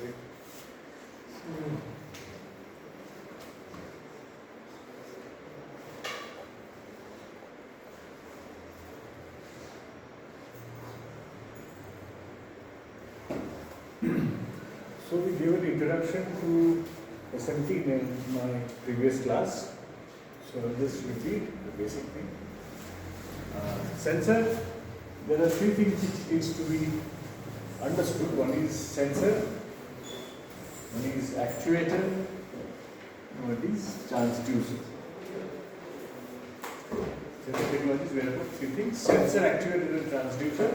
So we gave an introduction to SMT in my previous class. So I'll just repeat the basic thing. Sensor, there are three things which needs to be understood. One is sensor, one is actuator, and one is transducer. Sensor technology is where about three things: sensor, actuator, and transducer.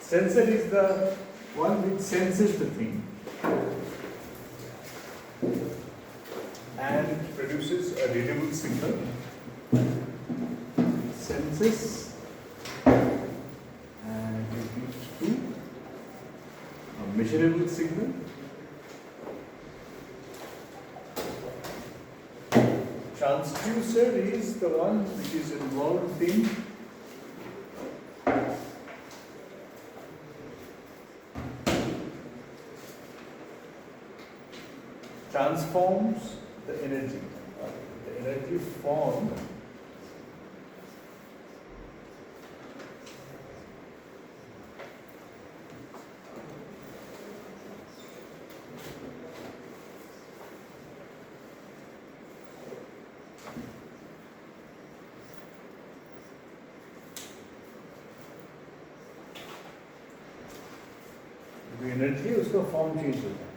Sensor is the one which senses the thing and produces a readable signal. Senses and it leads to a measurable signal. Transducer is the one which is involved in transforms the energy. The energy formed energy उसका form change होता है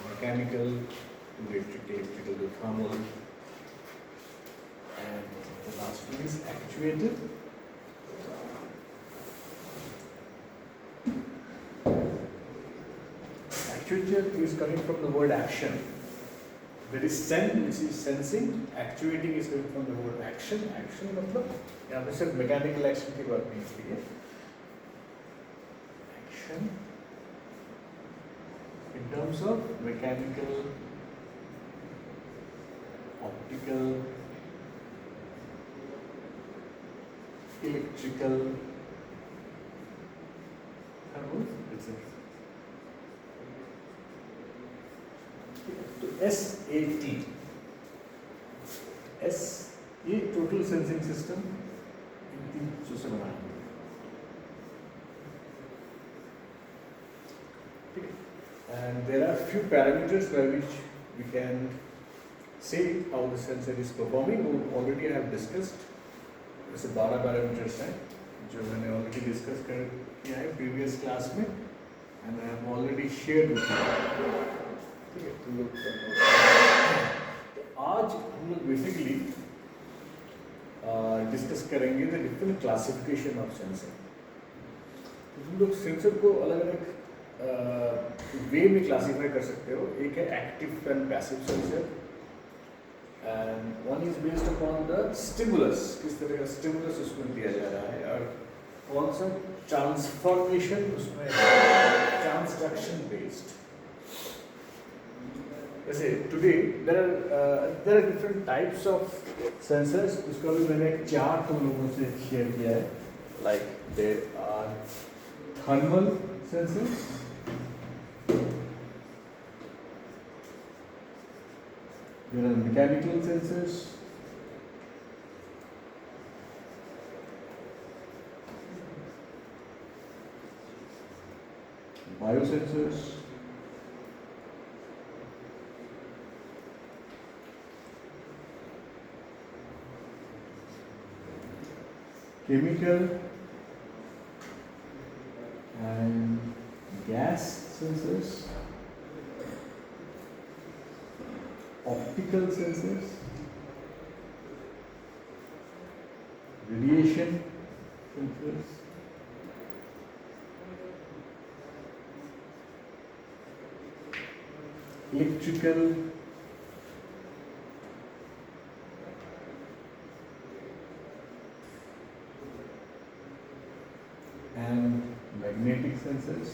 mechanical to electrical to thermal and the last one is actuated actuator is coming from the word action. There is sen which is sensing, actuating is coming from the word action. Action मतलब यहाँ पे सिर्फ mechanical action की बात नहीं की है. Action in terms of mechanical, optical, electrical, thermal, etc. तो SAT, S ये टोटल सेंसिंग सिस्टम इन तीन चीजों से बना है. And there are few parameters by which we can say how the sensor is performing. Already I have discussed. ऐसे 12 parameters हैं जो मैंने already discuss किया है previous class में, and I have already shared with you. ठीक है, तुम लोग आज हम लोग basically डिस्कस करेंगे the different classification of sensor. तुम लोग सेंसर को अलग-अलग वे में क्लासीफाई कर सकते हो. एक है active and passive sensor, and one is based upon the stimulus, किस तरह का स्टिमुलस उसमें दिया जा रहा है और कौन सा ट्रांसफॉर्मेशन उसमें ट्रांसडक्शन बेस्ड. जैसे today there are different types of sensors. उसका भी मैंने एक चार्ट तुम लोगों से शेयर किया है. Like there are thermal sensors, there are mechanical sensors, biosensors, chemical and gas sensors, optical sensors, radiation sensors, electrical and magnetic sensors,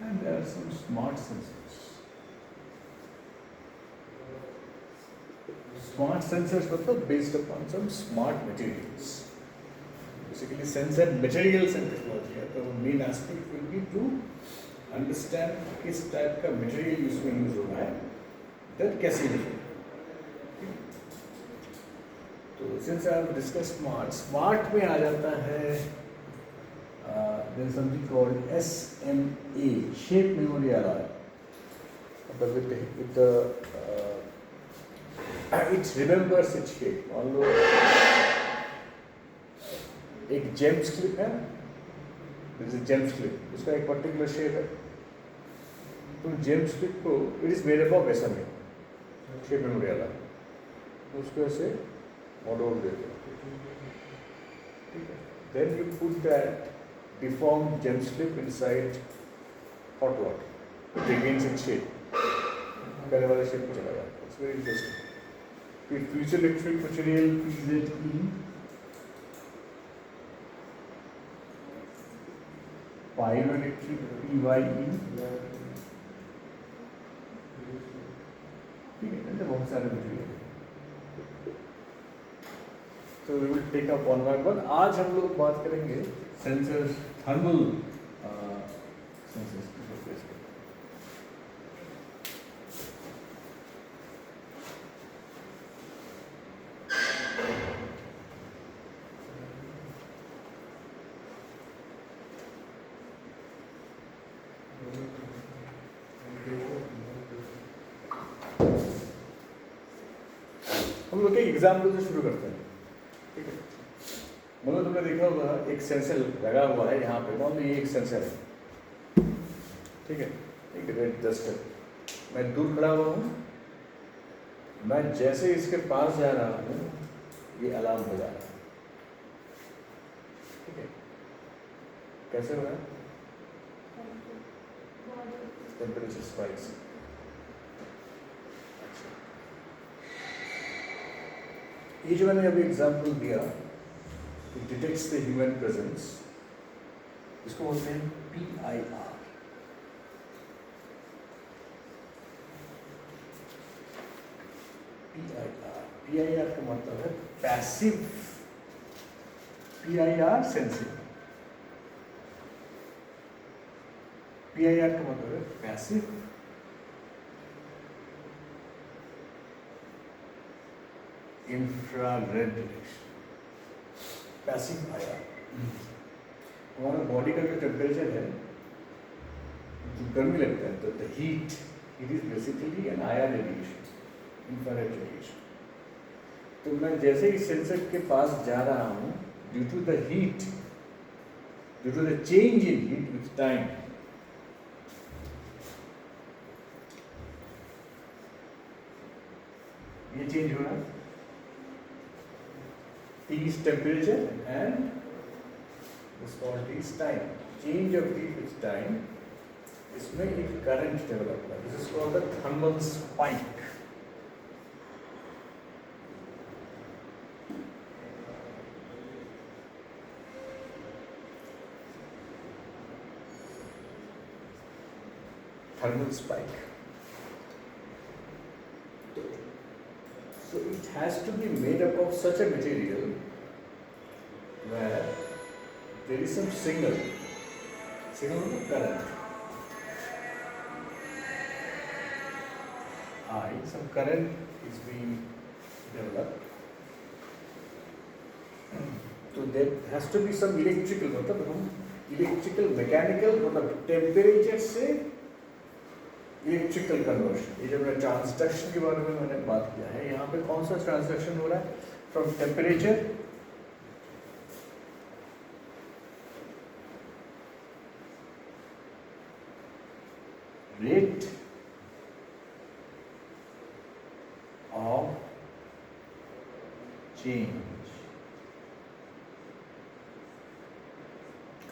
and there are some smart sensors. Smart sensors मतलब based upon some smart materials. basically sense and materials and technology है, तो main aspect will be to understand किस type का material उसमें use हो रहा है, that कैसे यूज हो रहा है। तो since I have discuss smart में आ जाता है there is something called SMA, shape memory alloy, but with the it remembers its shape। मान लो एक जेम्स क्लिप है, जेम्स क्लिप, उसका एक पर्टिकुलर शेप है, तो जेम्स क्लिप को it is made up of SMA, shape memory वाला, तो उसको ऐसे मॉडल देते हैं, ठीक है। Then you put that deformed gem slip inside hot water, it regains its shape, पहले वाले शेप में चला जाता है। It's very interesting। फिर future electric material PZE, pyroelectric PYE, ठीक है, ऐसे बहुत सारे मटेरियल। तो we will take up one by one। आज हम लोग बात करेंगे सेंसर्स, थर्मल सेंसर्स। हम लोग एक एग्जाम्पल से शुरू करते हैं, ठीक है। मतलब तुमने देखा होगा एक सेंसर लगा हुआ है यहाँ पे, मान लो ये एक सेंसर है, ठीक है, एक रेड डस्टर, मैं दूर खड़ा हुआ हूँ, मैं जैसे इसके पास जा रहा हूँ ये अलार्म बजा रहा है, ठीक है। कैसे हो रहा है? Temperature spikes. अच्छा, ये जो मैंने अभी एग्जाम्पल दिया, it detects the human presence, इसको बोलते हैं PIR। PIR का मतलब है पैसिव PIR सेंसिंग। PIR का मतलब है passive infrared detection, passive IR। हमारा बॉडी का जो टेम्परेचर है, जो गर्मी लगता है, तो the heat, it is basically an IR radiation, infrared radiation. तो मैं जैसे ही सेंसर के पास जा रहा हूँ, due to the heat, due to the change in heat with time, ये चेंज हो रहा है, T is temperature and this quantity is time, change of heat with time, इसमें एक करंट डेवलप होता है, this is called the thermal spike. Thermal spike, so it has to be made up of such a material where there is some signal of current, some current is being developed, so there has to be some electrical, मतलब हम electrical mechanical, मतलब temperature से electrical conversion. ये जब मैं transduction के बारे में मैंने बात किया है, यहाँ पे कौन सा ट्रांसडक्शन हो रहा है? From temperature rate of change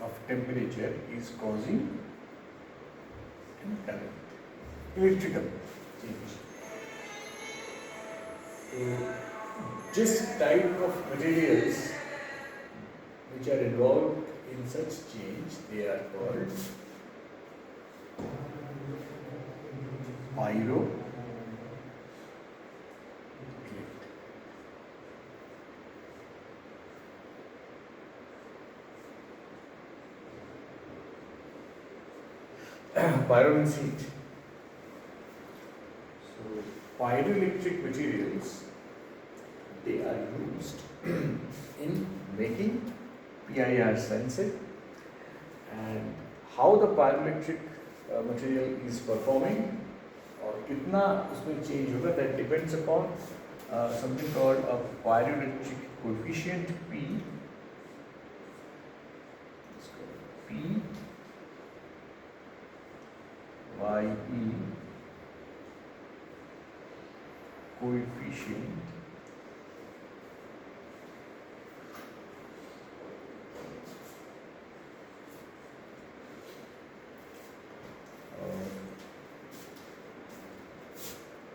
of temperature is causing current, electrical change. तो जिस type of materials which are involved in such change, they are called pyro pyro means heat. So pyroelectric materials, they are used in making PIR sensor, and how the pyroelectric material is performing और कितना उसमें change होगा, that depends upon something called a pyroelectric coefficient P. P YE coefficient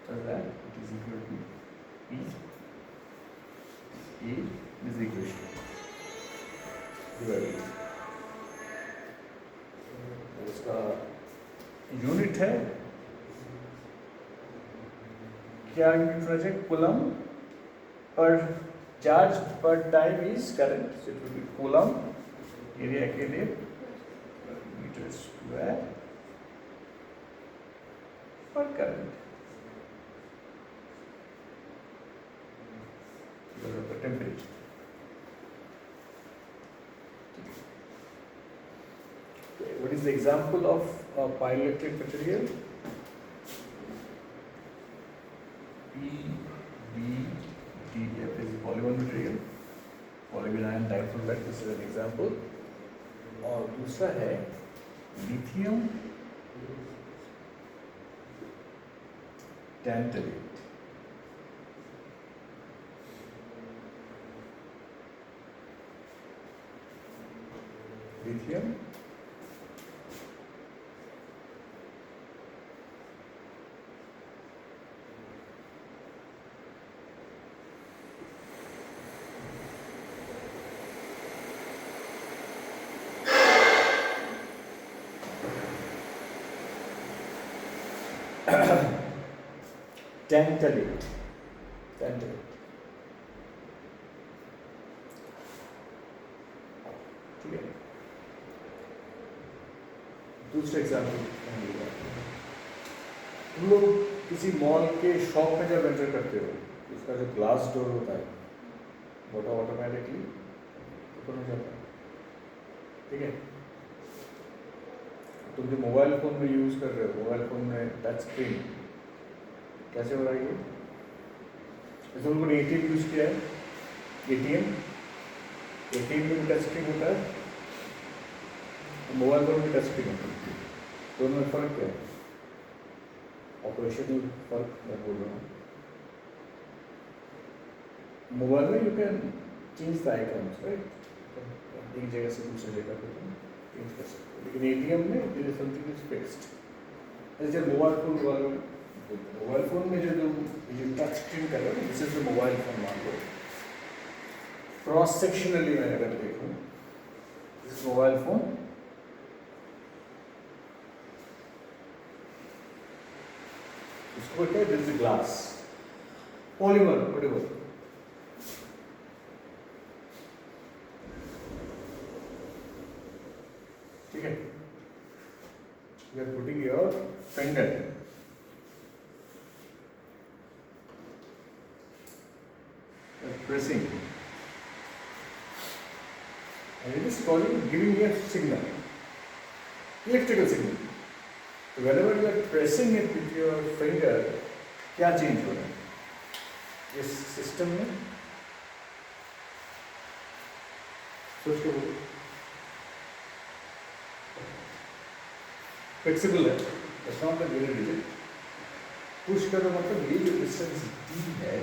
so that it is equal to P A is equal to divided, उसका unit है क्या unit होना चाहिए, coulomb per charge पर time is current, so it will B coulomb area के लिए metre square पर current temperature. What is the example of a pyroelectric material? PBDF is polymer material, polyvinyl difluoride, this is an example. और दूसरा है lithium tantalate. Lithium tantalate. ठीक है. दूसरा example, तुम लोग किसी मॉल के शॉप में जब एंटर करते हो, उसका जो ग्लास डोर होता है वो तो ऑटोमेटिकली ओपन हो जाता है. ठीक है. तुम जो मोबाइल फ़ोन में यूज़ कर रहे हो, मोबाइल फ़ोन में टच स्क्रीन कैसे हो रहा है ये? जैसे उन्होंने ATM यूज़ किया है, ATM में भी टच स्क्रीन होता है, मोबाइल फ़ोन में टच स्क्रीन होता है. दोनों में फ़र्क क्या है? ऑपरेशनल फ़र्क मैं बोल रहा हूँ. मोबाइल में you can change the icons, right? एक जगह से दूसरी जगह पे तुम चेंज कर सकते हो, लेकिन ATM में there is something is fixed. जैसे मोबाइल फ़ोन में जो टच स्क्रीन कर रहे हो, this is the mobile phone मान लो. क्रॉस सेक्शनली मैं अगर देखूँ, दिस मोबाइल फ़ोन, इसको कहते हैं this is glass, polymer, whatever. ठीक है. You are putting your finger, pressing, and it is calling, giving me a signal, electrical signal. So whenever you are pressing it with your finger, क्या change हो रहा है इस system में? सोच के बोलो. फ्लेक्सिबल है, it's not that very rigid. Push करो मतलब ये जो डिस्टेंस D है,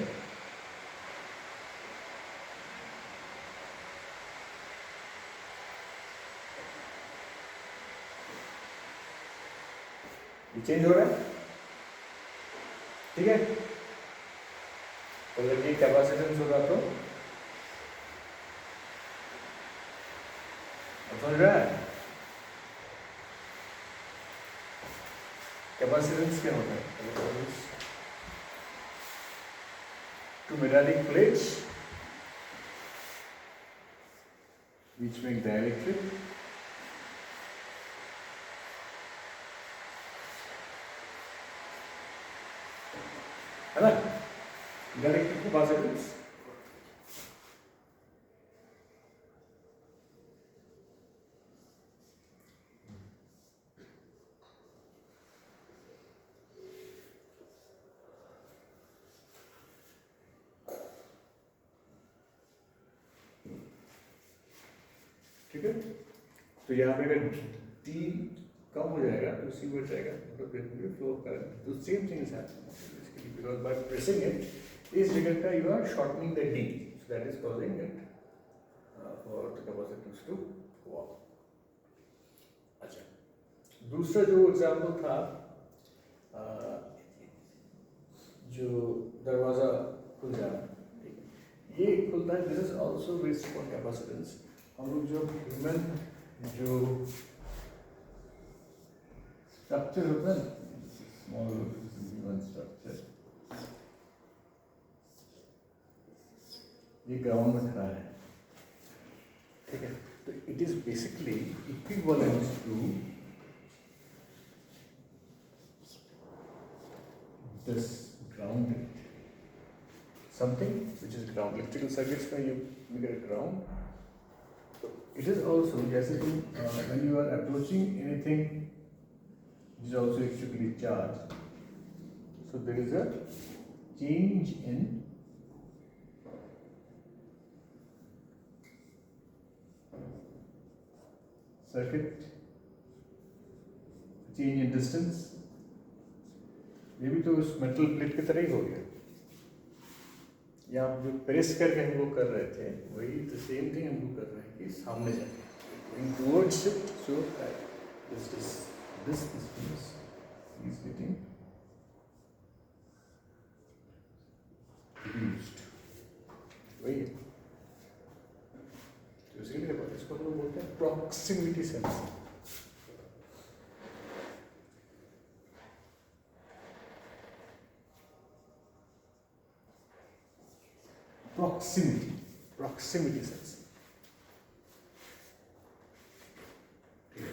ये चेंज हो रहा है. ठीक है. अगर ये कैपेसिटेंस होगा तो समझ रहा है? कैपेसिटेंस क्या होता है? Two metallic plates which make dielectric, direct capacitance. ठीक है, तो यहाँ पे अगर T कम हो जाएगा तो C बढ़ जाएगा, मतलब there will be flow of current. तो same thing is happening basically, because by pressing it इस जगह का you are shortening the D, so that is causing it for the capacitance to go up. अच्छा, दूसरा जो example था जो दरवाजा खुल जाना, ये खुलता है, this is also based upon capacitance. हम लोग जो ह्यूमन जो स्ट्रक्चर होता है, स्मॉल ह्यूमन स्ट्रक्चर, ये ग्राउंड में खड़ा है, ठीक है, तो it is basically equivalent to this grounded something which is ground. Electrical circuits when you get a ground, so it is also जैसे तुम when you are approaching anything which is also electrically charged, so there is a change in circuit, change in distance. ये भी तो उस metal plate की तरह ही हो गया, या आप जो प्रेस करके हम लोग कर रहे थे वही द सेम थिंग हम लोग कर रहे हैं कि सामने जाके इन towards it, so this distance is getting reduced, वही है. तो इसको हम लोग बोलते हैं proximity sensing. proximity sensing. Okay.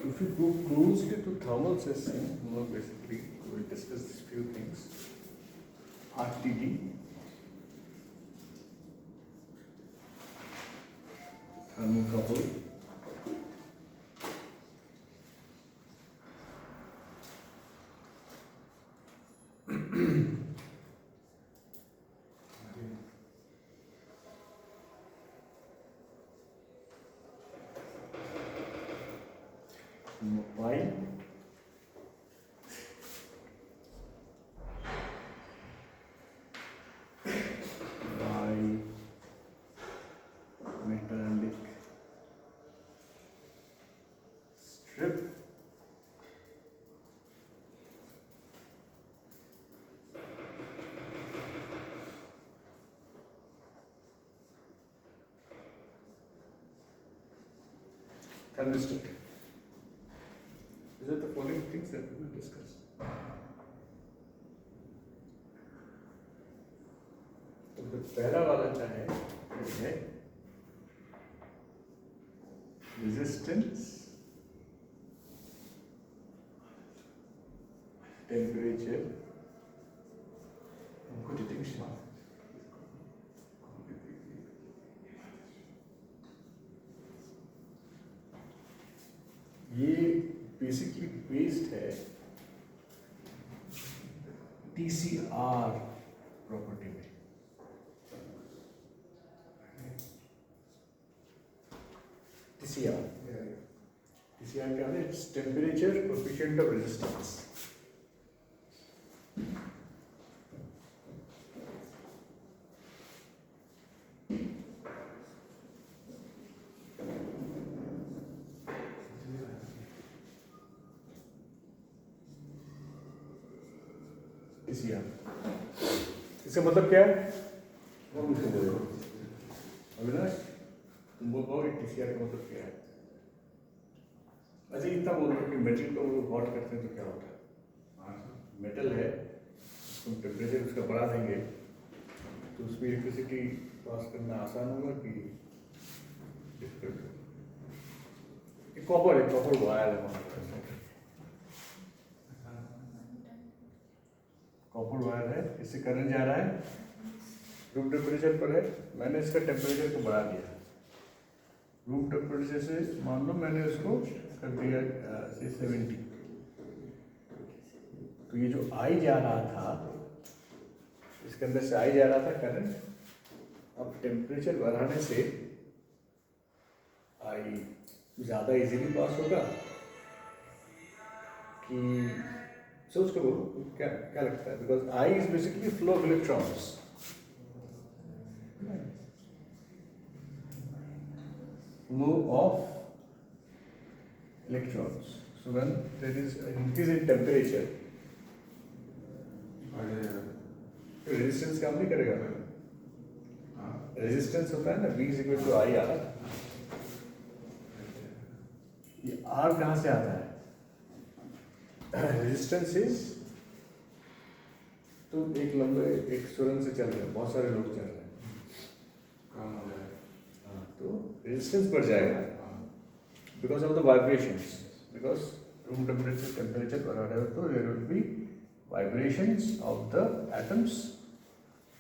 If you go closely to thermal sensing, basically we will discuss these few things. RTD, thermocouple, mobile, metallic strip, thermistor. These are the following things that we will discuss. तो पहला वाला क्या है, resistance, temperature, detection. ये basically based है TCR property में. TCR क्या है? Its temperature coefficient of resistance. TCR इसका मतलब क्या है? अविनाश तुम बोलो TCR का मतलब क्या है? अच्छा इतना बोल दो कि मेटल को हॉट करते हैं तो क्या होता है? मेटल है, तुम टेम्परेचर उसका बढ़ा देंगे तो उसमें इलेक्ट्रिसिटी पास करना आसान होगा कि डिफिकल्ट होगा? कॉपर है, कॉपर वायर है हमारे पास, कॉपर वायर है, इससे करंट जा रहा है, रूम टेम्परेचर पर है, मैंने इसका टेम्परेचर को बढ़ा दिया। रूम टेम्परेचर से मान लो मैंने उसको कर दिया से 70, तो ये जो आई जा रहा था, इसके अंदर से आई जा रहा था करंट, अब टेम्परेचर बढ़ाने से आई ज़्यादा इजीली पास होगा कि सोच के बोलो क्या क्या लगता है? Because I is basically flow of electrons, flow of electrons. So when there is an increase in temperature, resistance काम नहीं करेगा। रेजिस्टेंस होता है ना, V is equal to I R. ये R कहाँ से आता है? रेजिस्टेंस इज, तो एक लंबे एक सुरंग से चल रहे हैं, बहुत सारे लोग चल रहे हैं, तो रेजिस्टेंस बढ़ जाएगा because of the vibrations, because room temperature बढ़ा है तो there will be vibrations of the atoms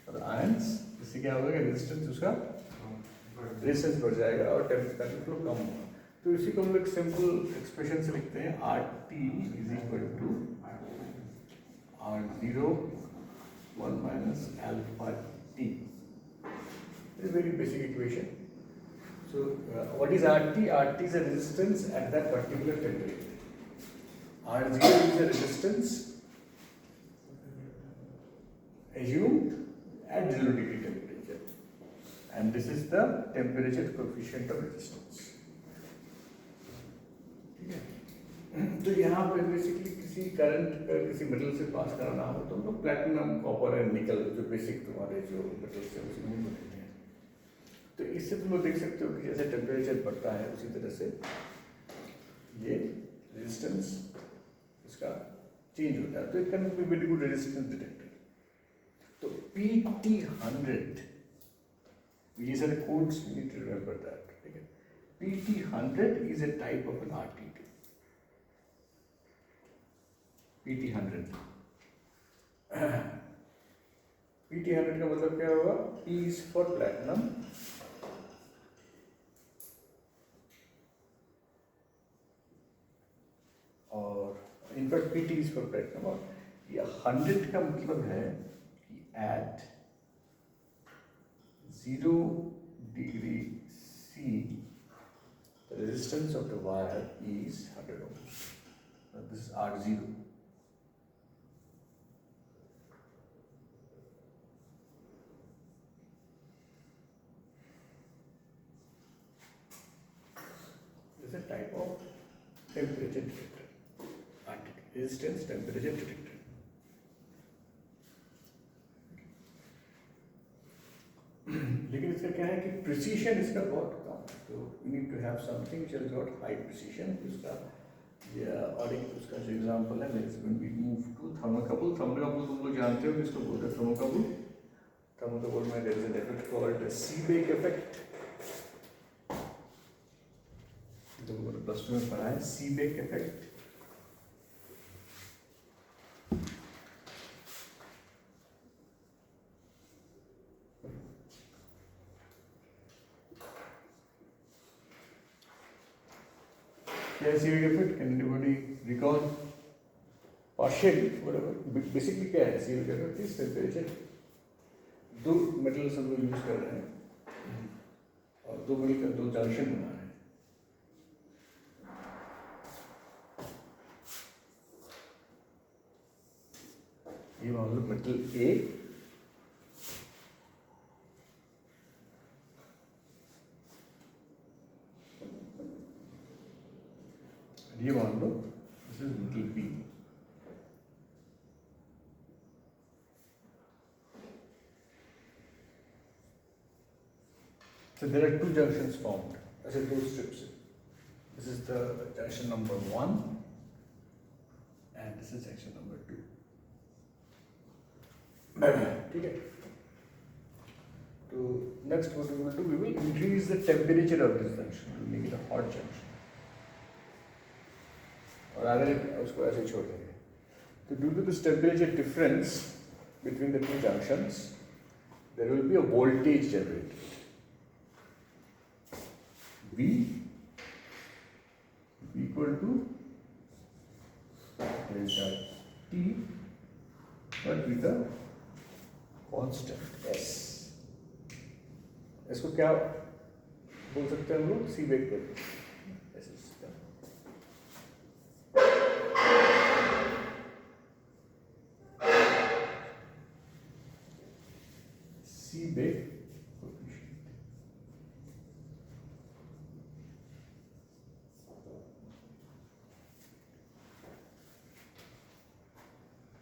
और आयंस, इससे क्या होगा कि रेजिस्टेंस उसका रेजिस्टेंस बढ़ जाएगा और टेम्परेचर फ्लो कम होगा। तो इसी को हम लोग सिंपल एक्सप्रेशन से लिखते हैं, R T is equal to R0 1 minus alpha t. This is a very basic equation. So what is RT? RT is a resistance at that particular temperature. R0 is a resistance assumed at 0 degree temperature, and this is the temperature coefficient of resistance. तो यहाँ पर basically किसी current किसी metal से पास कराना हो तो हम लोग प्लैटिनम, कॉपर एंड निकल जो बेसिक तुम्हारे जो मेटल्स हैं उसमें लेते हैं। तो इससे तुम लोग देख सकते हो कि जैसे टेम्परेचर बढ़ता है उसी तरह से ये रेजिस्टेंस इसका चेंज होता है। तो it can be very good resistance detector. तो PT100, ये सारे codes you need to remember that, ठीक है। PT100 is a type of an RT2। PT100 PT100 का मतलब क्या होगा? P is for platinum, और in fact PT is for platinum, और ये 100 का मतलब है कि at 0 degree C the resistance of the wire is 100 ohms. This is R0. A type of temperature detector, resistance temperature detector. लेकिन इसका क्या है कि प्रिसीशन इसका बहुत कम है, तो you need to have something which has got high precision. उसका और एक उसका जो एग्जांपल है, let's when we move to thermocouple. Thermocouple तुम लोग जानते हो कि इसको बोलते हैं थर्मोकपल। थर्मोकपल में there is an effect called Seebeck effect, तो प्लस 2 में पढ़ा है सीबेक इफेक्ट। क्या है Seebeck effect? Can anybody recall? Partially basically क्या है सीबेक इफेक्ट? इस टेम्परेचर, दो मेटल्स हम लोग यूज कर रहे हैं और दो मिलकर दो जंक्शन बना रहे हैं। ये मान लो मेटल A ये मान लो this is metal B। So there are two junctions formed, ऐसे दो स्ट्रिप्स हैं, This is the junction number 1 and this is junction number 2. ठीक है. So next what we will do, we will increase the temperature of this junction. We will make it a hot junction. और अगर उसको ऐसे छोड़ देंगे. So due to this temperature difference between the two junctions, there will be a voltage generated. V equal to delta T but with a constant S. इसको क्या बोल सकते हैं हम लोग? सी बेक कर सी बेक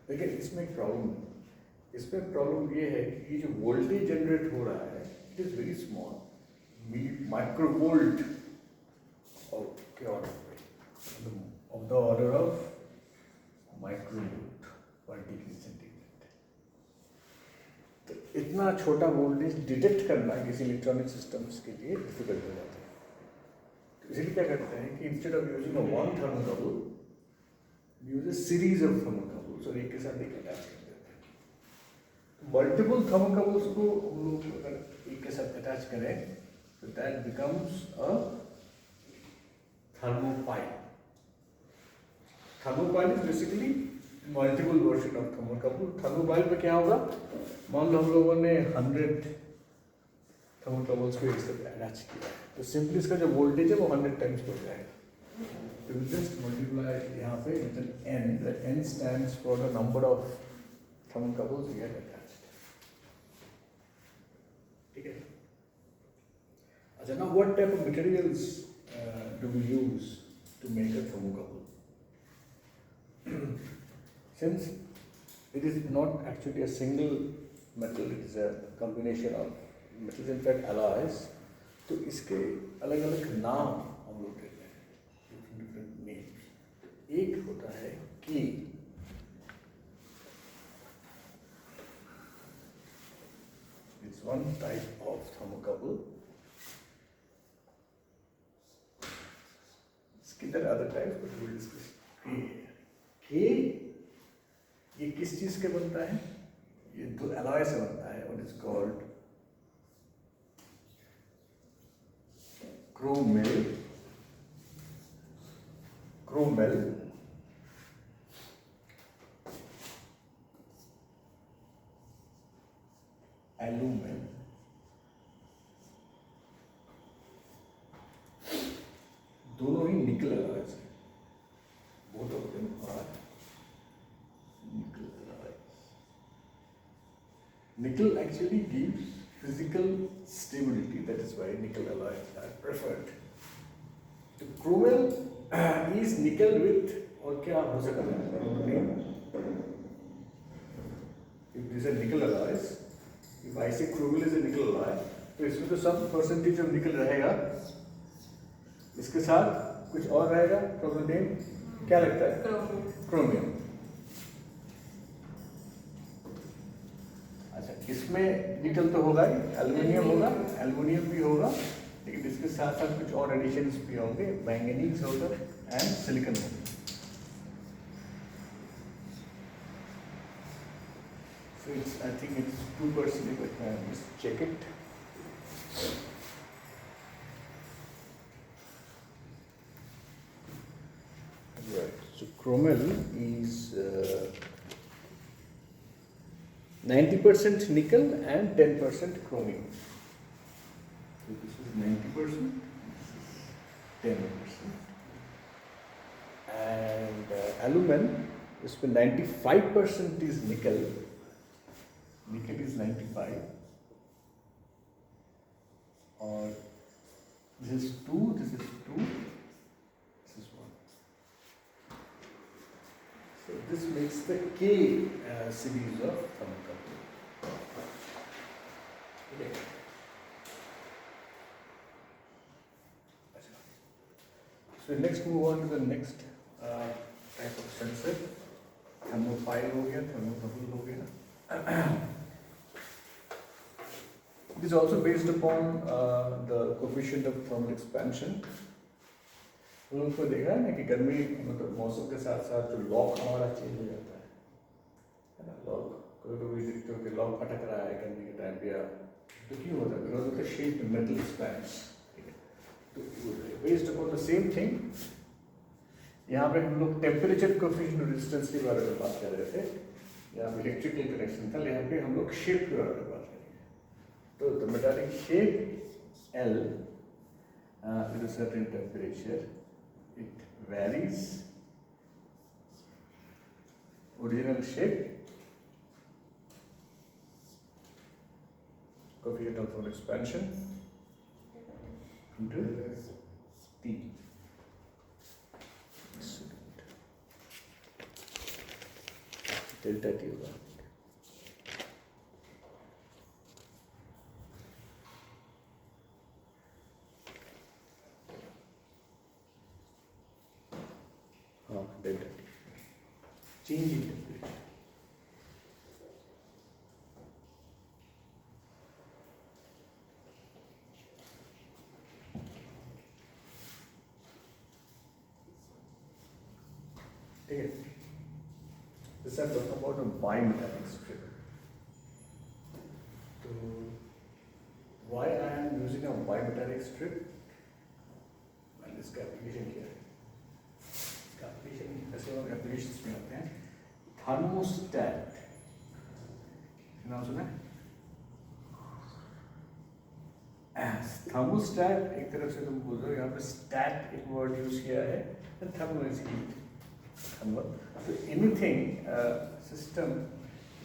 लेकिन इसमें एक प्रॉब्लम है. इसमें प्रॉब्लम ये है कि ये जो वोल्टेज जनरेट हो रहा है it is very small, microvolt of the order of microvolt पर डिग्री सेंटीग्रेड. तो इतना छोटा वोल्टेज डिटेक्ट करना किसी इलेक्ट्रॉनिक सिस्टम्स के लिए डिफिकल्ट हो जाता है. तो इसलिए क्या करते हैं कि instead of using a one thermocouple use a series of thermocouples और एक के साथ एक अटैच कर देते हैं. मल्टीपल थर्मोकपल्स को हम लोग अगर एक के साथ अटैच करें तो that becomes a thermopile. Thermopile is basically multiple version of thermocouple. Thermopile में क्या होगा, मान लो हम लोगों ने 100 थर्मोकपल्स को एक साथ अटैच किया तो सिंपली इसका जो वोल्टेज है वो 100 टाइम्स हो जाएगा. We will just multiply यहाँ पे with an n. That n stands for the number of thermocouples we have attached. ठीक है. अच्छा, now what type of materials do we use to make a thermocouple? Since it is not actually a single metal, it is a combination of metals, in fact alloys. तो इसके अलग-अलग नाम हम लोग देते हैं. Different names. एक होता है K. It's one type of thermocouple. There are other types, but we will discuss K. K ये किस चीज के बनता है? ये दो alloy से बनता है. What is called chromel, alumel, दोनों ही निकल अलॉयज हैं. both of them are nickel alloys. Nickel actually gives physical stability, that is why nickel alloys are preferred. The chromel is nickel with और क्या हो सकता है? If these are nickel alloys, if I say chromel is a nickel alloy, तो इसमें तो some percentage of nickel रहेगा. इसके साथ कुछ और रहेगा. From the name क्या लगता है? Chromium. अच्छा, इसमें निकल तो होगा ही, एल्युमिनियम होगा, एल्युमिनियम भी होगा, लेकिन इसके साथ साथ कुछ और एडिशंस भी होंगे. मैंगनीज होगा एंड सिलिकॉन होगा. So it's, I think it's 2%, but just check it. Right. So chromel is 90% nickel and 10% chromium. So this is 90%, this is 10%. And aluminum, इसमें 95% is nickel. Nickel is 95. Or this is 2, this is 2, this is 1. So this makes the K series of thermocouple. Okay. So next move on to the next type of sensor. Thermophile हो गया, thermobubble हो गया. It is also based upon the coefficient of thermal expansion. हम लोग को देखा है ना कि गर्मी मतलब मौसम के साथ साथ जो लॉक हमारा चेंज हो जाता है ना. लॉक कभी कभी देखते हो कि लॉक फटक रहा है गर्मी के टाइम पे, या तो क्यों होता है? Because of the shape metal spans. तो based upon the same thing, यहाँ पे हम लोग टेम्परेचर कोएफिशिएंट और रेजिस्टेंस के बारे में बात कर रहे थे. यहाँ पे इलेक्ट्रिकल कनेक्शन था, यहाँ पे हम लोग शेप के बारे में बात करेंगे. तो the metallic shape L with a certain temperature, it varies. Original shape, coefficient of thermal expansion into T. Delta T होगा. हाँ, delta T. Change in temperature. ठीक है. This I talk about a bimetallic strip. So, why I am using a bimetallic strip? And इसका application क्या है? इसका application ऐसे और applications में आते हैं. Thermostat. नाम सुना है? Thermostat एक तरफ से तुम बोल रहे हो, यहाँ पे stat एक word यूज किया है. Thermal is heat. Thermal. So anything system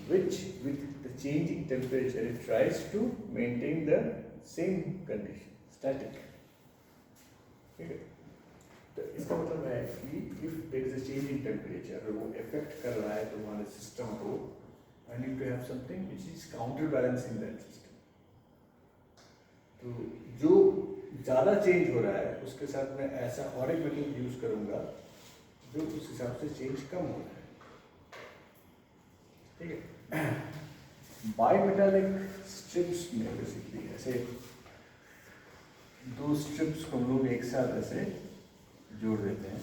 which with the changing temperature it tries to maintain the same condition, static. ठीक है. तो इसका मतलब है कि if there is a change in temperature और वो affect कर रहा है तुम्हारे system को, I need to have something which is counterbalancing that system. तो जो ज़्यादा change हो रहा है उसके साथ मैं ऐसा और एक metal use करूँगा जो उस हिसाब से चेंज कम हो रहा है. ठीक है. बाइमेटालिक स्ट्रिप्स में बेसिकली ऐसे दो स्ट्रिप्स को हम लोग एक साथ ऐसे जोड़ देते हैं.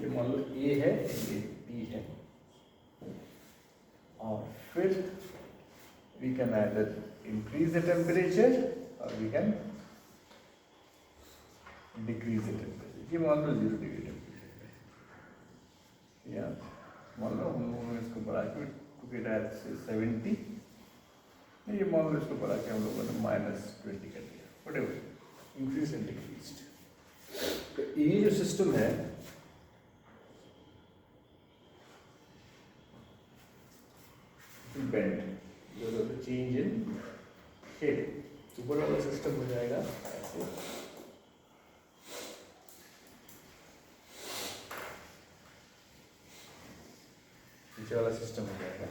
ये मान लो A है, ये B है, और फिर we can either increase the temperature or we can decrease the temperature. ये मान लो 0 डिग्री टेम्परेचर पे, या मान लो हम लोगों ने इसको बढ़ा के टू के डायरेक्ट से 70, ये मान लो इसको बढ़ा के हम लोगों ने -20 कर दिया. Whatever, increase and decreased. तो ये जो सिस्टम है बेंड, जो चेंज इन शेप, ऊपर वाला सिस्टम हो जाएगा ऐसे, नीचे वाला सिस्टम हो जाएगा.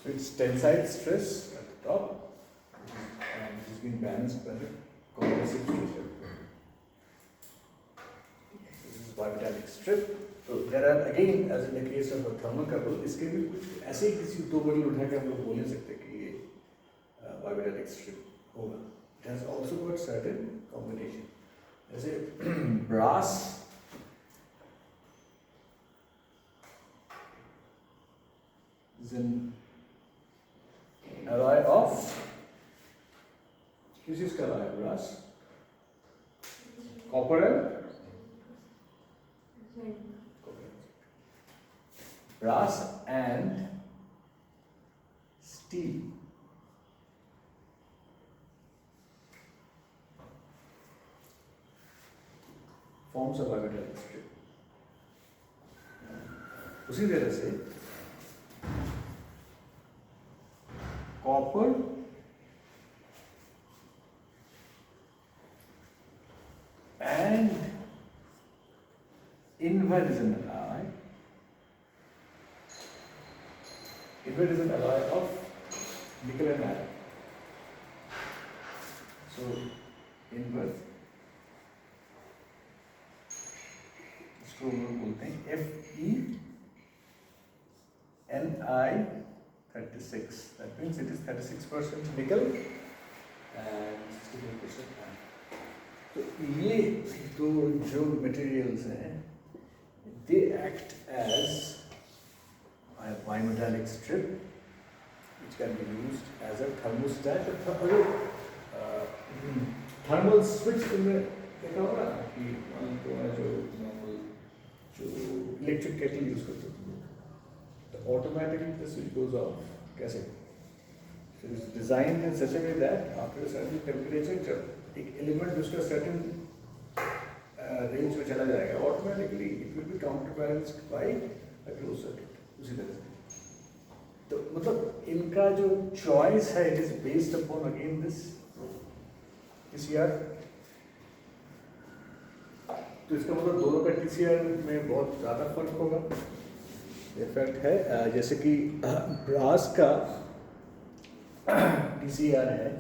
So it's tensile stress at the top, which has been balanced by the compressive pressure. This is bimetallic strip. So there are again, as in the case of a thermocouple, इसके भी कुछ ऐसे ही किसी दो बड़ी उठा के हम लोग बोल नहीं सकते कि ये bimetallic strip होगा. It has also got certain combination. जैसे brass is an alloy of, किस चीज का alloy है brass? Copper and brass and steel. Forms of bimetallic strip. उसी तरह से copper and invar is an alloy, Invert is an alloy of nickel and iron. So invert इसको हम लोग बोलते हैं FeNi36. That means it is 36% nickel and 64% iron. तो ये दो जो materials हैं, they act as a bimetallic strip which can be used as a thermostat. Thermal switch तुमने देखा होगा कि जो normal जो electric kettle use करते हैं, तो automatically the switch goes off. कैसे? So it's designed in such a way that after a certain temperature, जब एक element उसका certain range में चला जाएगा, automatically it will be counterbalanced by a closed circuit. उसी तरह से तो मतलब इनका जो choice है, it is based upon again this TCR. तो इसका मतलब दोनों का TCR में बहुत ज़्यादा फर्क होगा. इफेक्ट है जैसे कि ब्रास का TCR है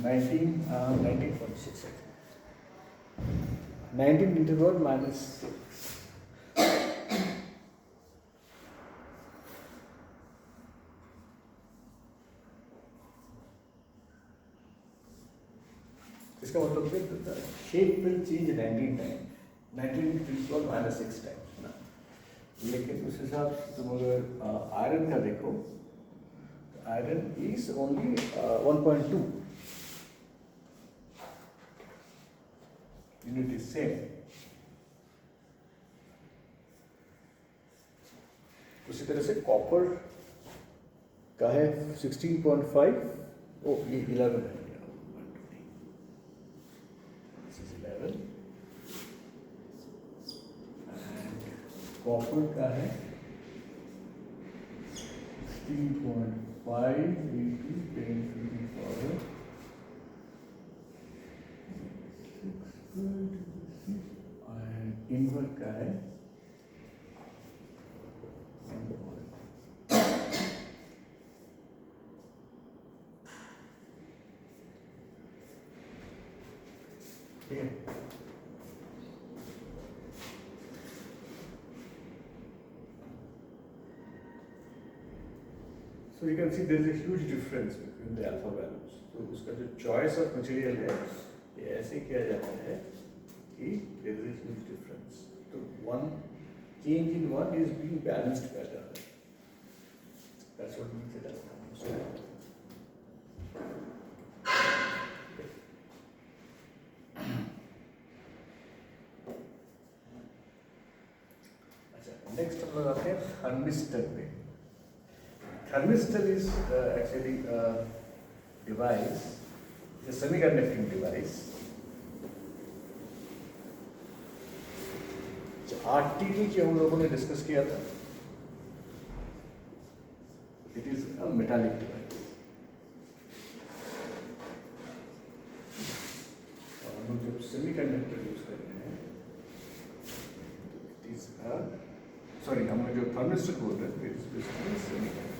19.6 19 into what minus 6. इसका मतलब shape will change 19 time 19 into minus 6 times ना. लेकिन उस हिसाब से तुम अगर आयरन का देखो, iron is only 1.2 unit is same. उसी तरह से कॉपर का है 16.5. ओ ये 11 है. कॉपर का है 16.5 into 10 to the power 6 and invert का है 1. ठीक है. So you can see there is a huge difference between the alpha values. तो उसका जो choice of material है, ये ऐसे किया जाता है कि there is a huge difference. तो one change in one is being balanced by the other. That's what makes it alpha. So अच्छा, next हम लोग आते हैं थर्मिस्टर पे. Thermistor is actually a device, a semiconducting device. जो RTD जो हम लोगों ने डिस्कस किया था, it is a metallic device. और हम लोग जब semiconductor यूज करते हैं, it is a sorry हम लोग जो thermistor बोल रहे हैं, it is basically semiconductor.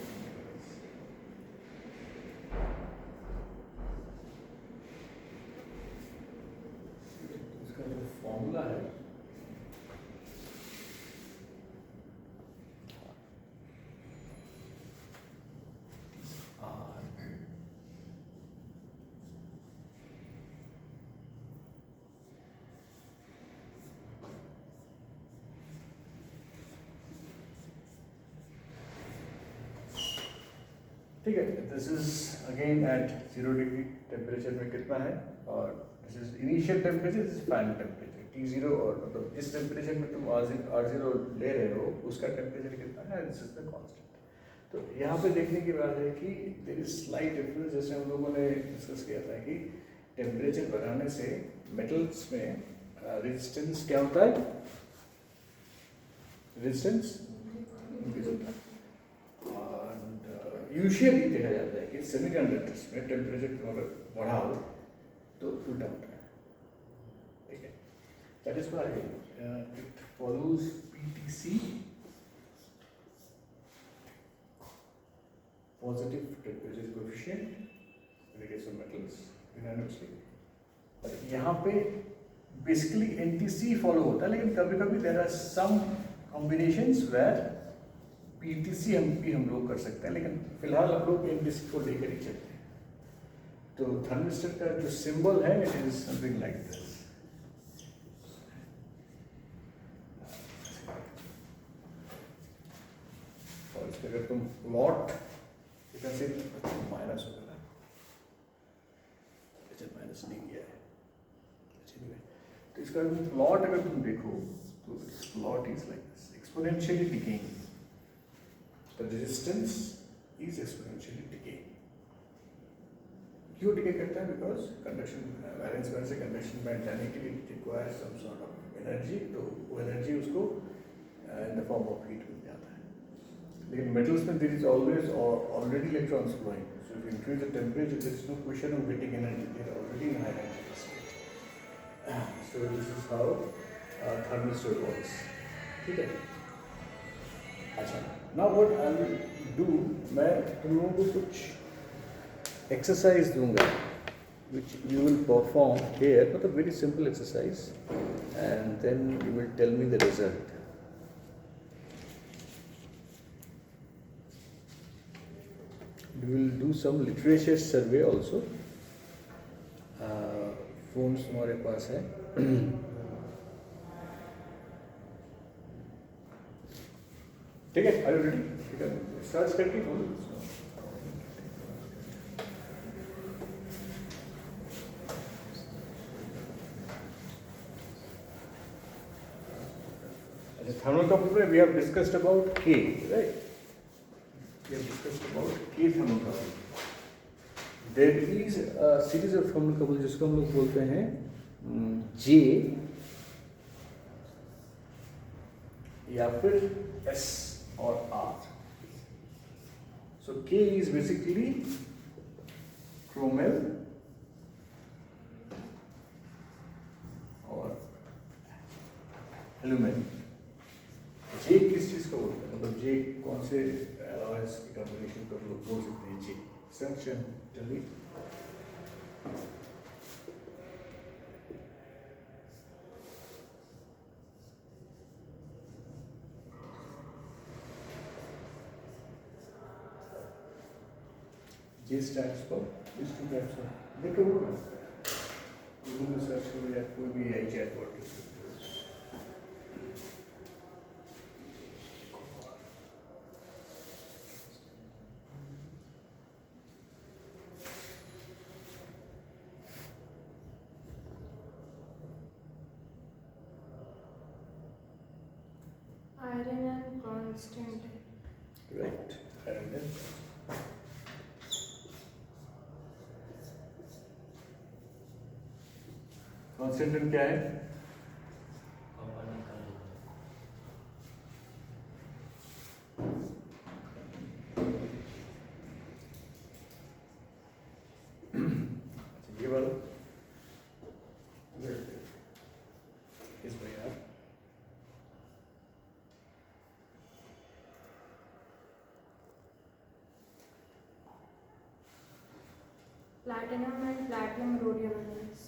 Formula है ठीक है. This is again at 0 degree temperature में कितना है, और this is initial temperature, this is final temperature T0, और मतलब जिस टेम्परेचर में तुम R0 ले रहे हो उसका टेम्परेचर कितना है, दिस इज द कांस्टेंट. तो यहाँ पे देखने की बात है कि देयर इज स्लाइट डिफरेंस. जैसे हम लोगों ने डिस्कस किया था कि टेम्परेचर बढ़ाने से मेटल्स में रेजिस्टेंस क्या होता है, रेजिस्टेंस इंक्रीज होता है. यूजुअली देखा जाता है कि सेमीकंडक्टर्स में टेम्परेचर अगर बढ़ाओ तो उल्टा होता है. ठीक है. That is why it follows PTC, positive temperature coefficient, in the case of metals unanimously. यहाँ पे बेसिकली NTC फॉलो होता है, लेकिन कभी कभी there are some combinations where PTC MP हम लोग कर सकते हैं, लेकिन फिलहाल हम लोग NTC को लेकर ही चलते हैं. तो थर्मिस्टर का जो सिंबल है it is something like this. और इसका अगर तुम plot you can say minus होगा, माइनस नहीं किया है. तो इसका प्लॉट अगर तुम देखो तो plot is like this, exponentially decaying. The resistance is exponentially decaying. क्यों डिके करता है? बिकॉज कंडक्शन वैलेंस बैंड से कंडक्शन बैंड जाने के लिए require some sort of energy. तो वो एनर्जी उसको in the form of heat मिल जाता है. लेकिन मेटल्स में there is always already electrons flowing. So if you increase the temperature there is no question of getting energy, there are already in high energy state. So this is how thermistor works. ठीक है. अच्छा, now what I will do, मैं तुम लोगों को कुछ exercise दूंगा, which you will perform here, मतलब very simple exercise, and then you will tell me the result. We will do some literature survey also. Phones हमारे पास है. ठीक है, आर यू रेडी? ठीक है, सर्च करके बोलो. अच्छा, thermocouple में we have discussed about K, right? We have discussed about K thermocouple. There is a series of thermocouple जिसको हम लोग बोलते हैं J या फिर S और R. So K is basically chromel और aluminum. J किस चीज का बोलते हैं? मतलब J कौन से alloys की कॉम्बिनेशन को लोग बोल सकते हैं J? Section, tell me. J stands for these two types of. देखो ना, Google में सर्च करो या कोई भी AI चैटबॉट यूज करते हो. Iron and constant. Right. And then constant क्या है? ये वाला इस पे यार Platinum and platinum rhodium alloys.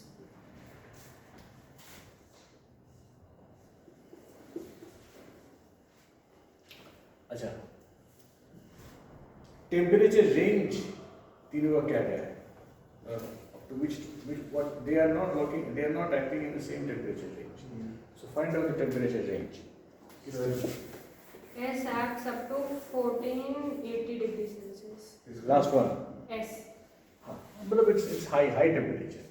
अच्छा, टेम्परेचर रेंज तीनों का क्या क्या है? To which what they are not working, they are not acting in the same temperature range. So find out the temperature range. S acts up to 1480 degrees Celsius. Last one. S. मतलब it's high temperature.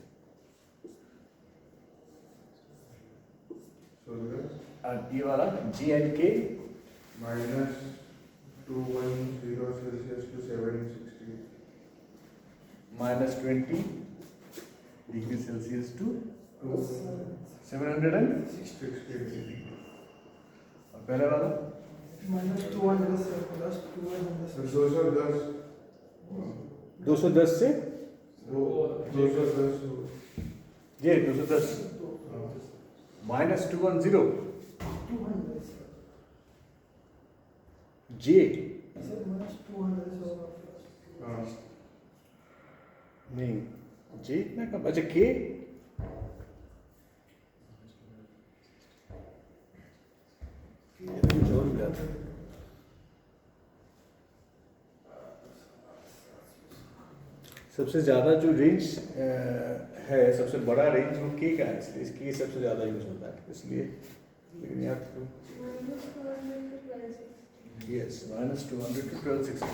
So this And ये वाला G and K minus 210 Celsius to 760. minus 20 degrees Celsius to 760 60. और पहले वाला minus 200 से plus 210 So 210 210 से वो 210 ये 210 minus 210 200 sir. J. I said minus 200 so हाँ नहीं J इतना कम अच्छा K सबसे ज़्यादा जो रेंज है सबसे बड़ा रेंज वो के का है इसलिए इसकी सबसे ज़्यादा यूज होता है इसलिए लेकिन यहाँ तो yes minus 200 to 1260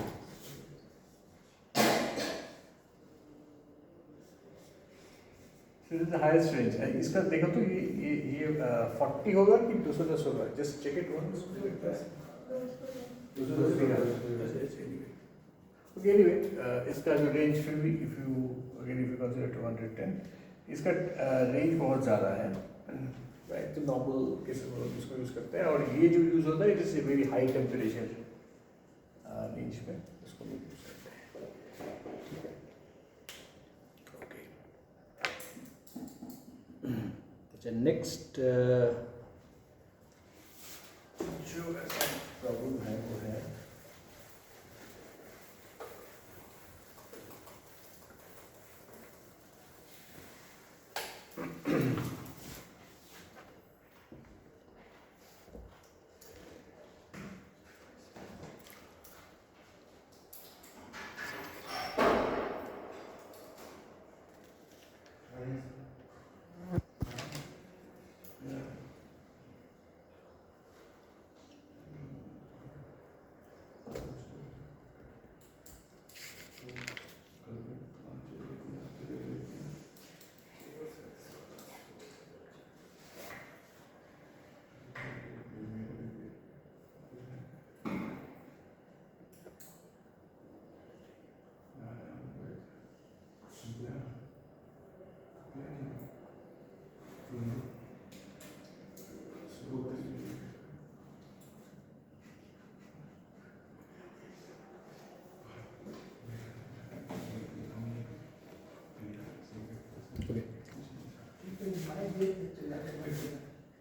So this is the highest range. इसका देखो तो ये 40 होगा कि 210 होगा जस्ट चेक इट वंस 210 भी है Okay, anyway, इसका जो रेंज फिर भी if you consider 210 इसका रेंज बहुत ज़्यादा है राइट तो नॉर्मल केसेस में इसको यूज़ करते हैं और ये जो यूज़ होता है it is a very high temperature range में इसको लोग यूज़ करते हैं ठीक है ओके अच्छा नेक्स्ट जो ऐसा प्रॉब्लम है वो है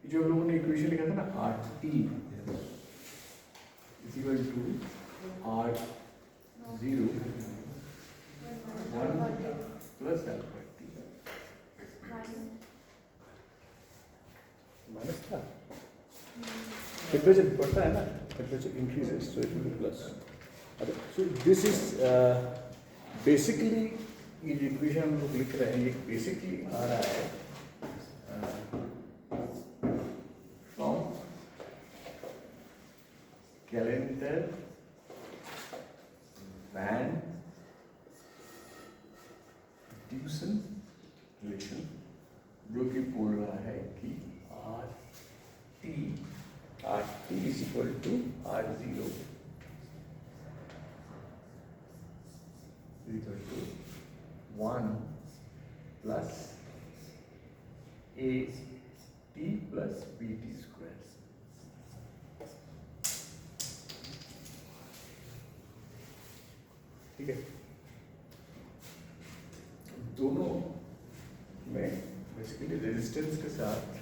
जो हम लोगों ने इक्वेशन लिखा था ना R T is equal to R zero one plus alpha T minus था टेम्परेचर बढ़ता है ना temperature increases so it will be plus so this is basically ये जो इक्वेशन हम लोग लिख रहे हैं ये बेसिकली आ रहा है from Callendar Van Dusen relation जो कि बोल रहा है कि R T is equal to R zero equal to 1 plus a t plus b t square. ठीक है दोनों में बेसिकली रेजिस्टेंस के साथ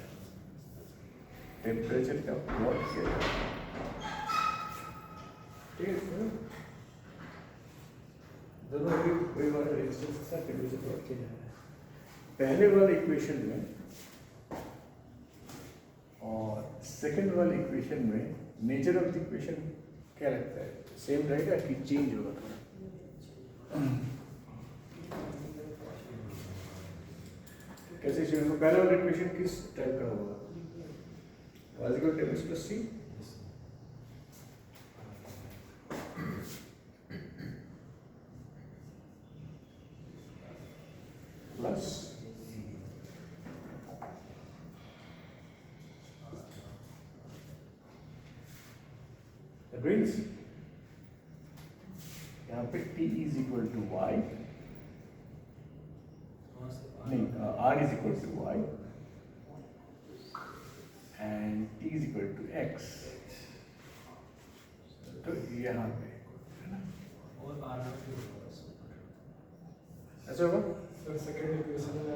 टेम्परेचर का प्लॉट किया जाता है ठीक है दोनों भी वही वाला रेजिस्टेंस के साथ टेम्परेचर प्लॉट किया जा रहा है पहले वाले इक्वेशन में और सेकंड वाले इक्वेशन में नेचर ऑफ द इक्वेशन क्या लगता है सेम रहेगा कि चेंज होगा थोड़ा कैसे चेंज होगा पहले वाला इक्वेशन किस टाइप का होगा y = mx + c plus agrees यहाँ पे t is equal to y नहीं r is equal to y and t is equal to x तो यहाँ पे है ना ऐसा होगा सर सेकंड इक्वेशन में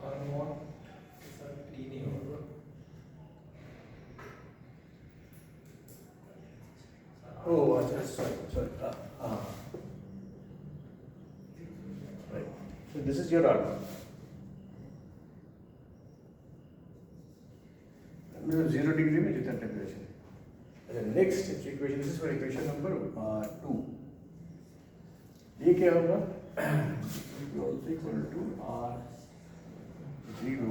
r नॉट सर t नहीं होगा Oh, अच्छा, sorry. Right. So this is your order. मतलब 0 डिग्री में जितना टेम्परेचर है. अच्छा, next equation, this is for equation number 2. ये क्या होगा? Also equal to R0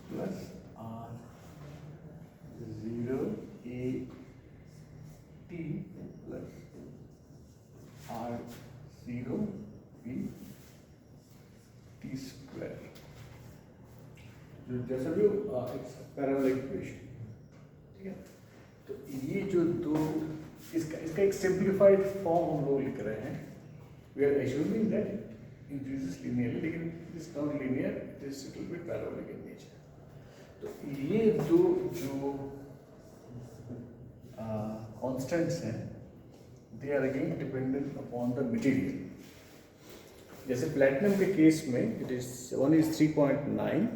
plus R0 AT plus R0 B T square. जैसा भी पैरेलल इक्वेशन, ठीक है. तो ये जो दो, इसका एक सिंप्लीफाइड फॉर्म हम लोग लिख रहे हैं. We are assuming that it increases linearly, लेकिन it is not linear, it is little bit parallel in nature. तो ये दो जो कांस्टेंट्स हैं, they are again dependent upon the material. जैसे प्लैटिनम के केस में it is 3.9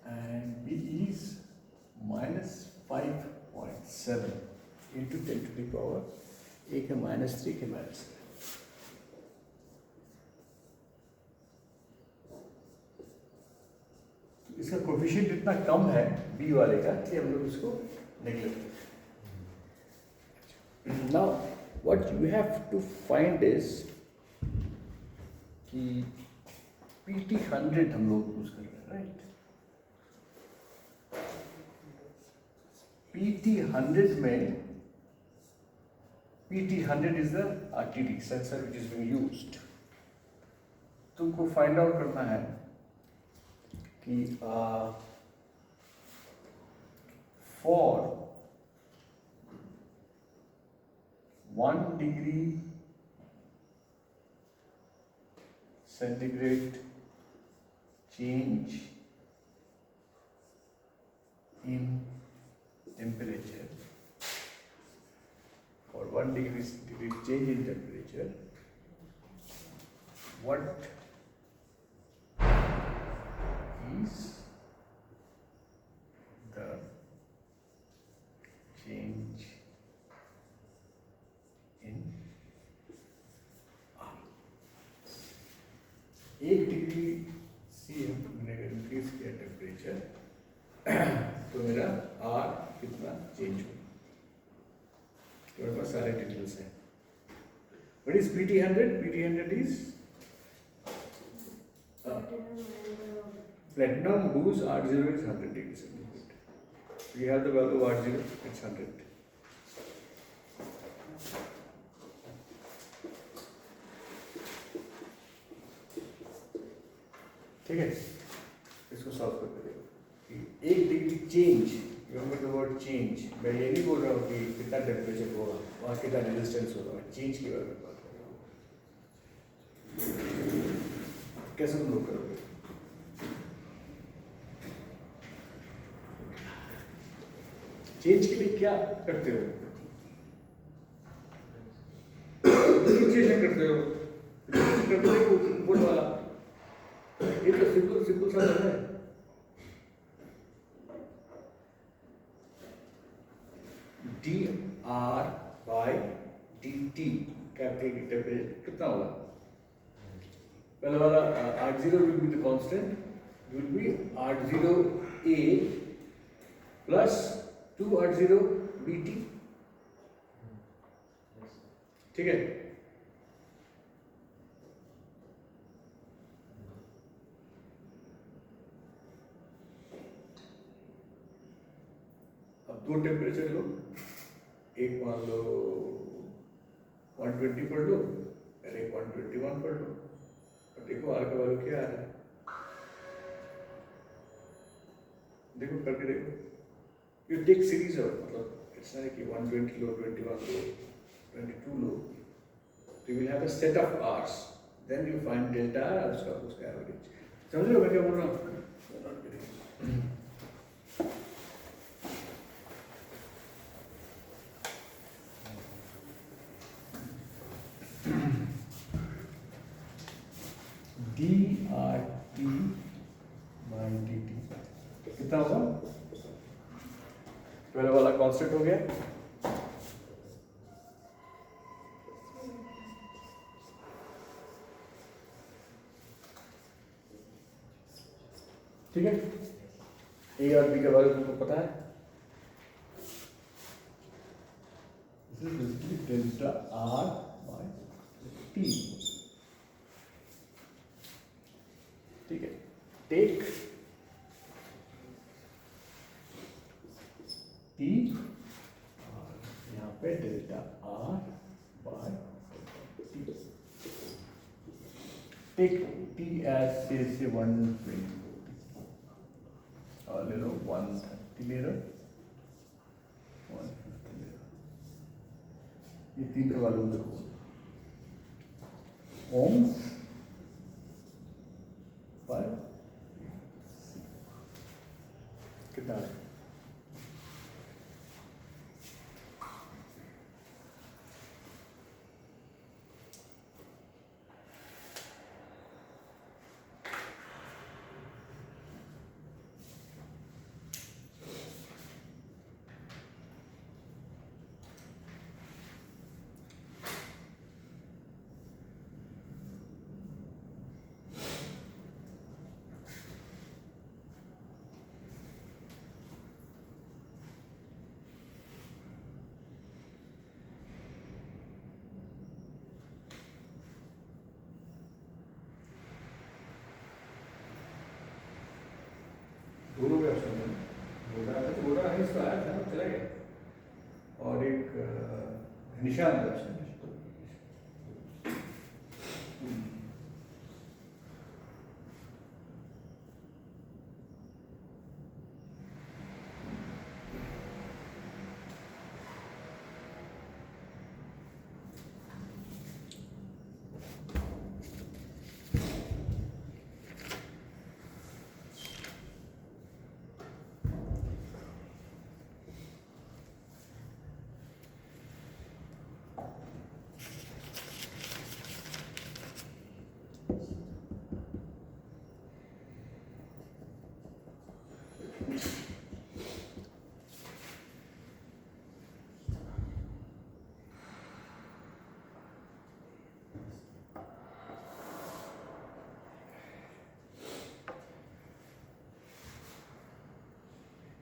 and B is -5.7 into 10 to the power, एक है -3 के -3. इसका कोफिशिएंट इतना कम है B वाले का कि हम लोग इसको नेग्लेक्ट करते हैं. Now what you have to find is कि PT100 हम लोग यूज कर रहे हैं, राइट? PT100 में, PT100 is the RTD sensor which is being used. तुमको फाइंड आउट करना है कि for 1 degree centigrade change in temperature, for 1 degree centigrade change in temperature, what is the change in R? 1 degree C हमने अगर increase किया temperature तो मेरा R कितना चेंज होगा. मेरे पास सारे डिटेल्स हैं. What is PT100? PT100 is platinum whose R0 is 100 degrees centigrade. We have the value of R0, it's 100. ठीक है, इसको सॉल्व करके देखो कि 1 degree change, remember the word change. मैं ये नहीं बोल रहा हूँ कि कितना टेम्परेचर होगा, वहाँ कितना रेजिस्टेंस होगा, मैं चेंज के बारे में बात कर रहा हूँ. कैसे तुम लोग करोगे? चेंज के लिए क्या करते हो? डिफरेंशिएशन करते हो, करते हो इनपुट वाला. ये तो सिंपल सा है. dR/dt टेम्परेचर कितना होगा? पहले वाला R0 will be the constant, will be R0A plus 2R0 BT. ठीक है. अब दो टेम्परेचर लो, एक मान लो 120 पढ़ लो और एक 121 पढ़ लो, और देखो आर का वैल्यू क्या आ रहा है. देखो करके देखो. You take series of, मतलब it's not like 120 low, 21 low, 22 low. So you will have a set of R's. Then you find delta R और उसका average. समझ रहे हो मैं क्या बोल रहा हूँ? dRT by dt कितना होगा? 12 वाला कांस्टेंट हो गया। ठीक है, ए और बी के बारे में तुमको पता है। This is basically delta R by T. ठीक है, टेक T और यहाँ पे delta R by T. Take T as say 120 और ले लो 130 ले लो, 150 ले लो, ये 3 का वैल्यू देखो, ओम्स पर कितना है? दोनों भी ऑप्शन है, वोडा है इसका आया था ना, चला गया, और एक निशान ऑप्शन है।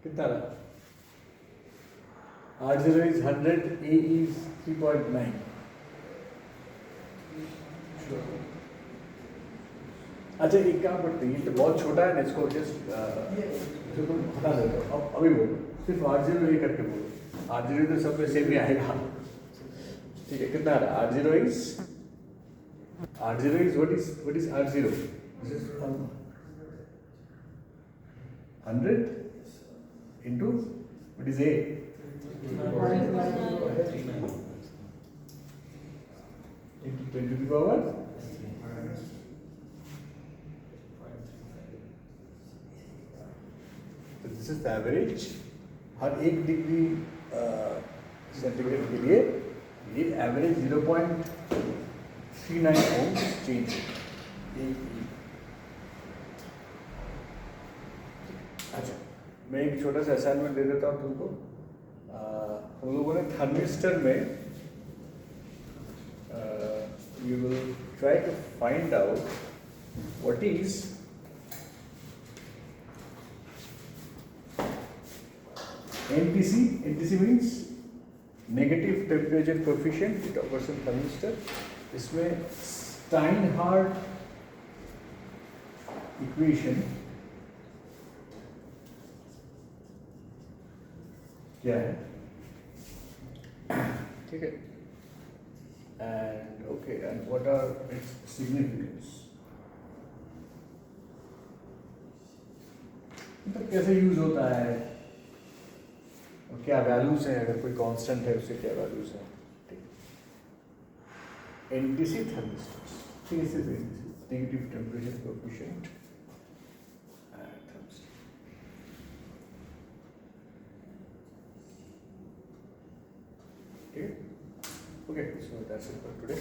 कितना रहा? R0 is 100, A is 3.9. अच्छा, एक काम करते हैं, ये तो बहुत छोटा है ना, इसको जस्ट तुम हटा देते हो। अब अभी बोलो, सिर्फ R0 ये करके बोलो। R0 तो सब में सेम ही आएगा। ठीक है, कितना रहा? R0 is what is R0? This is 100 into what is A? Into 10 to the power. So this is the average. Her 1 degree centigrade के लिए ये एवरेज 0.39 ओम चेंज। अच्छा, मैं एक छोटा सा असाइनमेंट दे देता हूँ तुमको। हम लोगों ने थर्मिस्टर में you will try to find out what is NTC. NTC means negative temperature coefficient, it occurs in thermistor. इसमें Steinhardt equation क्या है? ठीक है, and okay, and what are its significance? मतलब कैसे यूज होता है और क्या वैल्यूज हैं, अगर कोई कांस्टेंट है उससे क्या वैल्यूज हैं। एनटीसी थर्मिस्टर्स, ठीक है, सिर्फ नेगेटिव टेम्परेचर कोएफिशिएंट थर्मिस्टर। ठीक है, okay, so that's it for today.